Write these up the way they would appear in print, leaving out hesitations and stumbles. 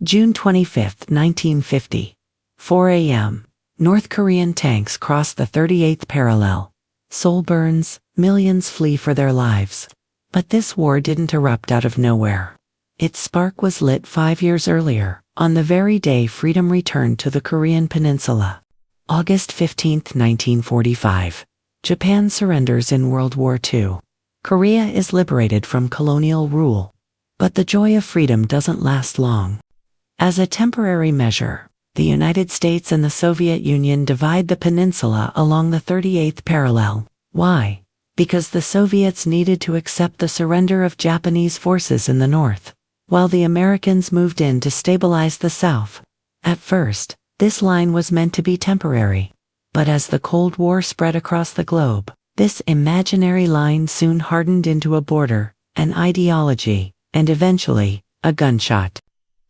June 25, 1950. 4 a.m. North Korean tanks cross the 38th parallel. Seoul burns, millions flee for their lives. But this war didn't erupt out of nowhere. Its spark was lit 5 years earlier, on the very day freedom returned to the Korean peninsula. August 15, 1945. Japan surrenders in World War II. Korea is liberated from colonial rule. But the joy of freedom doesn't last long. As a temporary measure, the United States and the Soviet Union divide the peninsula along the 38th parallel. Why? Because the Soviets needed to accept the surrender of Japanese forces in the north, while the Americans moved in to stabilize the south. At first, this line was meant to be temporary. But as the Cold War spread across the globe, this imaginary line soon hardened into a border, an ideology, and eventually, a gunshot.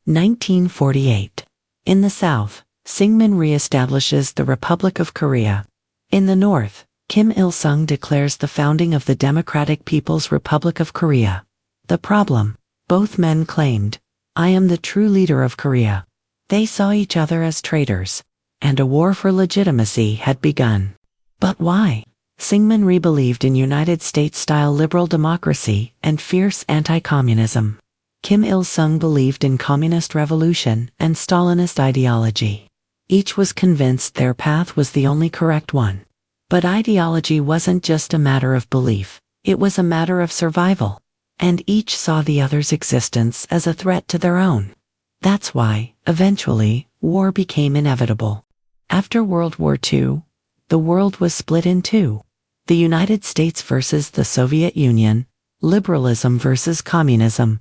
1948. In the South, Syngman reestablishes the Republic of Korea. In the North, Kim Il-sung declares the founding of the Democratic People's Republic of Korea. The problem? Both men claimed, "I am the true leader of Korea." They saw each other as traitors, and a war for legitimacy had begun. But why? Syngman believed in United States-style liberal democracy and fierce anti-communism. Kim Il-sung believed in communist revolution and Stalinist ideology. Each was convinced their path was the only correct one. But ideology wasn't just a matter of belief, it was a matter of survival. And each saw the other's existence as a threat to their own. That's why, eventually, war became inevitable. After World War II, the world was split in two. The United States versus the Soviet Union, liberalism versus communism.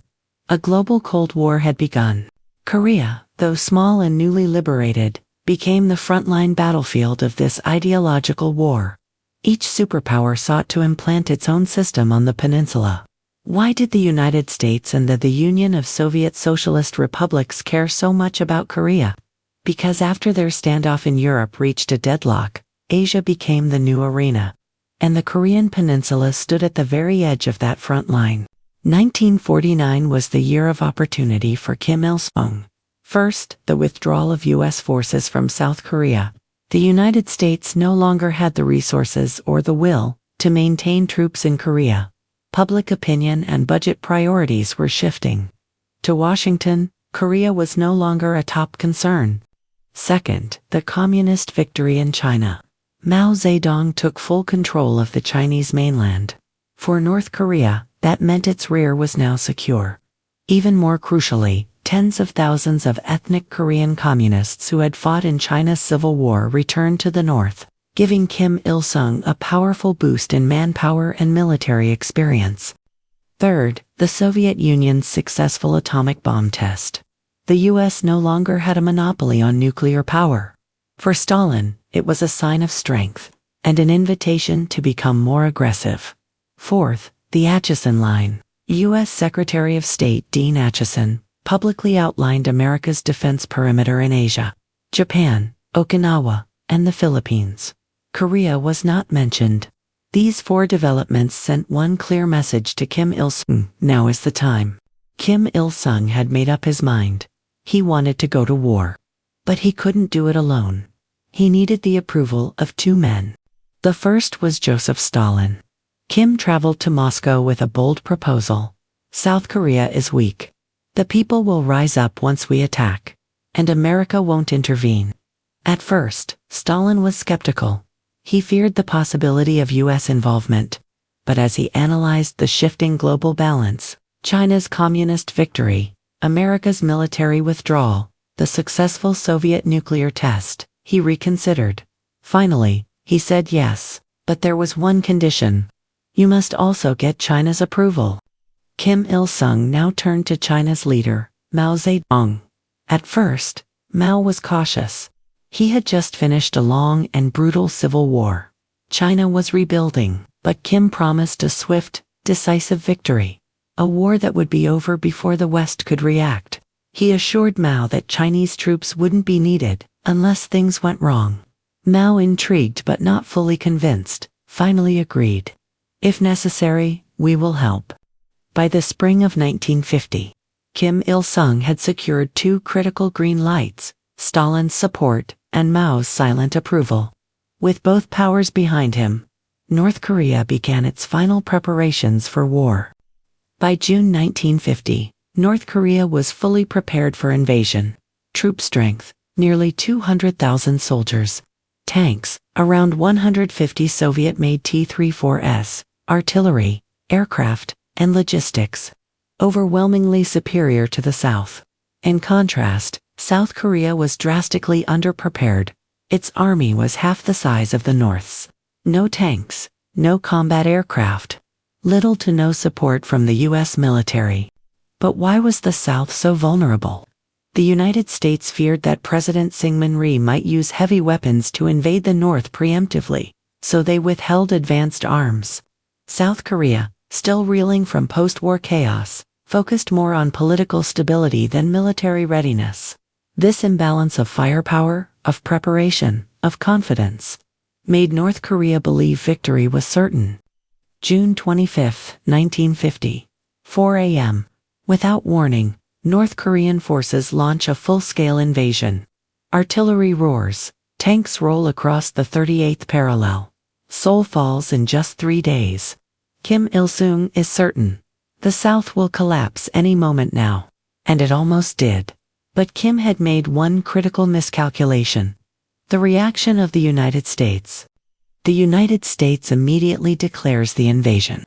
A global Cold War had begun. Korea, though small and newly liberated, became the frontline battlefield of this ideological war. Each superpower sought to implant its own system on the peninsula. Why did the United States and the Union of Soviet Socialist Republics care so much about Korea? Because after their standoff in Europe reached a deadlock, Asia became the new arena. And the Korean peninsula stood at the very edge of that front line. 1949 was the year of opportunity for Kim Il-sung. First, the withdrawal of U.S. forces from South Korea. The United States no longer had the resources or the will to maintain troops in Korea. Public opinion and budget priorities were shifting. To Washington, Korea was no longer a top concern. Second, the communist victory in China. Mao Zedong took full control of the Chinese mainland. For North Korea, that meant its rear was now secure. Even more crucially, tens of thousands of ethnic Korean communists who had fought in China's civil war returned to the north, giving Kim Il-sung a powerful boost in manpower and military experience. Third, the Soviet Union's successful atomic bomb test. The U.S. no longer had a monopoly on nuclear power. For Stalin, it was a sign of strength, and an invitation to become more aggressive. Fourth, the Acheson Line. U.S. Secretary of State Dean Acheson publicly outlined America's defense perimeter in Asia. Japan, Okinawa, and the Philippines. Korea was not mentioned. These four developments sent one clear message to Kim Il-sung: now is the time. Kim Il-sung had made up his mind. He wanted to go to war. But he couldn't do it alone. He needed the approval of two men. The first was Joseph Stalin. Kim traveled to Moscow with a bold proposal. South Korea is weak. The people will rise up once we attack. And America won't intervene. At first, Stalin was skeptical. He feared the possibility of U.S. involvement. But as he analyzed the shifting global balance, China's communist victory, America's military withdrawal, the successful Soviet nuclear test, he reconsidered. Finally, he said yes, but there was one condition. You must also get China's approval. Kim Il-sung now turned to China's leader, Mao Zedong. At first, Mao was cautious. He had just finished a long and brutal civil war. China was rebuilding, but Kim promised a swift, decisive victory. A war that would be over before the West could react. He assured Mao that Chinese troops wouldn't be needed unless things went wrong. Mao, intrigued but not fully convinced, finally agreed. If necessary, we will help. By the spring of 1950, Kim Il-sung had secured two critical green lights: Stalin's support and Mao's silent approval. With both powers behind him, North Korea began its final preparations for war. By June 1950, North Korea was fully prepared for invasion. Troop strength, nearly 200,000 soldiers. Tanks, around 150 Soviet-made T-34s, artillery, aircraft, and logistics. Overwhelmingly superior to the South. In contrast, South Korea was drastically underprepared. Its army was half the size of the North's. No tanks, no combat aircraft. Little to no support from the U.S. military. But why was the South so vulnerable? The United States feared that President Syngman Rhee might use heavy weapons to invade the North preemptively, so they withheld advanced arms. South Korea, still reeling from post-war chaos, focused more on political stability than military readiness. This imbalance of firepower, of preparation, of confidence, made North Korea believe victory was certain. June 25, 1950, 4 a.m. Without warning, North Korean forces launch a full-scale invasion. Artillery roars, tanks roll across the 38th parallel. Seoul falls in just 3 days. Kim Il-sung is certain. The South will collapse any moment now. And it almost did. But Kim had made one critical miscalculation. The reaction of the United States. The United States immediately declares the invasion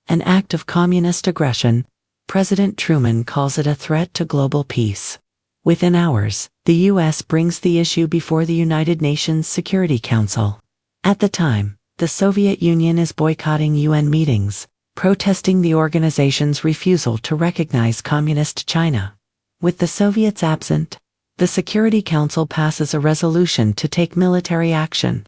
an act of communist aggression. President Truman calls it a threat to global peace. Within hours, the U.S. brings the issue before the United Nations Security Council. At the time, the Soviet Union is boycotting UN meetings, protesting the organization's refusal to recognize Communist China. With the Soviets absent, the Security Council passes a resolution to take military action.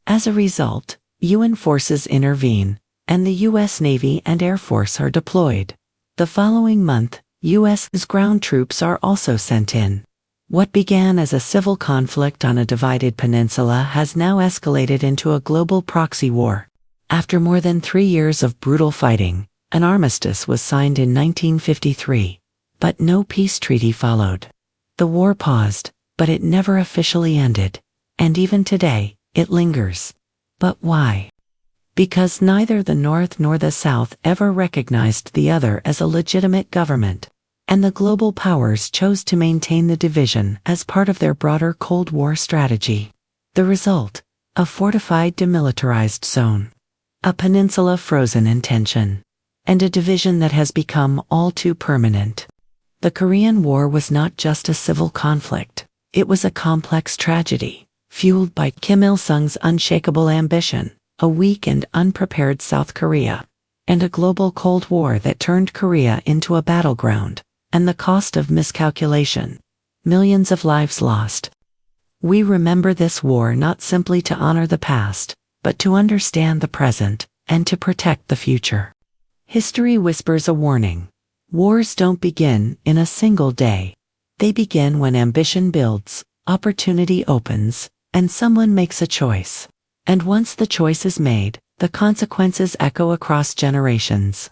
As a result, UN forces intervene, and the U.S. Navy and Air Force are deployed. The following month, U.S. ground troops are also sent in. What began as a civil conflict on a divided peninsula has now escalated into a global proxy war. After more than 3 years of brutal fighting, an armistice was signed in 1953. But no peace treaty followed. The war paused, but it never officially ended. And even today, it lingers. But why? Because neither the North nor the South ever recognized the other as a legitimate government, and the global powers chose to maintain the division as part of their broader Cold War strategy. The result? A fortified demilitarized zone. A peninsula frozen in tension. And a division that has become all too permanent. The Korean War was not just a civil conflict, it was a complex tragedy, fueled by Kim Il-sung's unshakable ambition, a weak and unprepared South Korea, and a global Cold War that turned Korea into a battleground, and the cost of miscalculation, millions of lives lost. We remember this war not simply to honor the past, but to understand the present, and to protect the future. History whispers a warning. Wars don't begin in a single day. They begin when ambition builds, opportunity opens, and someone makes a choice. And once the choice is made, the consequences echo across generations.